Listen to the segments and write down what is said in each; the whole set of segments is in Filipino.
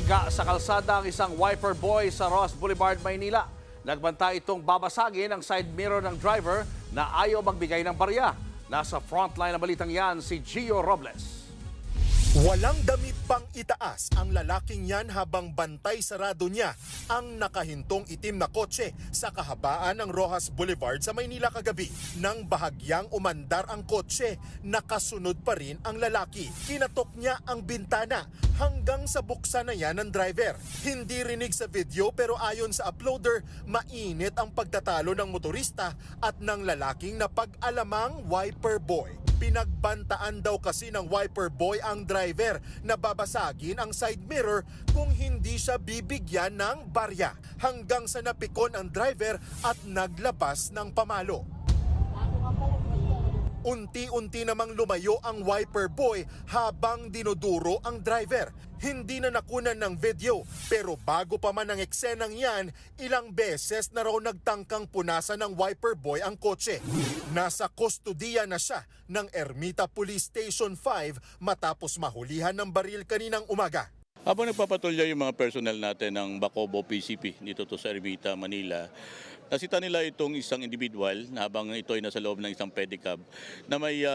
Bumangga sa kalsada ang isang wiper boy sa Ross Boulevard, Maynila. Nagbanta itong babasagin ang side mirror ng driver na ayaw magbigay ng barya. Nasa frontline ng balitang yan si Gio Robles. Walang damit pang itaas ang lalaking yan habang bantay sarado niya ang nakahintong itim na kotse sa kahabaan ng Rojas Boulevard sa Maynila kagabi. Nang bahagyang umandar ang kotse, nakasunod pa rin ang lalaki. Kinatok niya ang bintana hanggang sa buksan na yan ng driver. Hindi rinig sa video pero ayon sa uploader, mainit ang pagtatalo ng motorista at ng lalaking na pag-alamang wiper boy. Pinagbantaan daw kasi ng wiper boy ang driver na babasagin ang side mirror kung hindi siya bibigyan ng barya. Hanggang sa napikon ang driver at naglabas ng pamalo. Unti-unti namang lumayo ang wiper boy habang dinuduro ang driver. Hindi na nakunan ng video pero bago pa man ang eksenang yan, ilang beses na raw nagtangkang punasan ng wiper boy ang kotse. Nasa kustodiya na siya ng Ermita Police Station 5 matapos mahulihan ng baril kaninang umaga. Habang nagpapatulya yung mga personnel natin ng Bacobo PCP dito to sa Ermita, Manila, nasita nila itong isang individual na habang ito ay nasa loob ng isang pedicab na may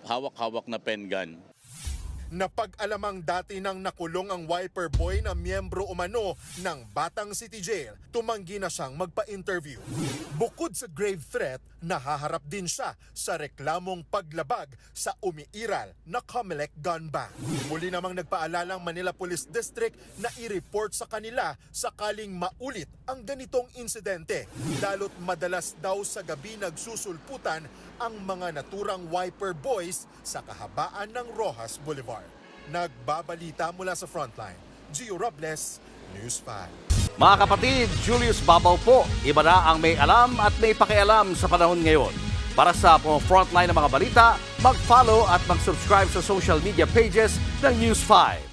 hawak-hawak na pen gun. Napag-alamang dati nang nakulong ang wiper boy na miyembro umano ng Batang City Jail, tumanggi na siyang magpa-interview. Bukod sa grave threat, nahaharap din siya sa reklamong paglabag sa umiiral na Comelec gun ban. Muli namang nagpaalala ang Manila Police District na i-report sa kanila sakaling maulit ang ganitong insidente. Lalo't madalas daw sa gabi nagsusulputan ang mga naturang wiper boys sa kahabaan ng Rojas Boulevard. Nagbabalita mula sa Frontline, Gio Robles, News 5. Mga kapatid, Julius Babaw po. Iba na ang may alam at may pakialam sa panahon ngayon. Para sa Frontline ng mga balita, mag-follow at mag-subscribe sa social media pages ng News 5.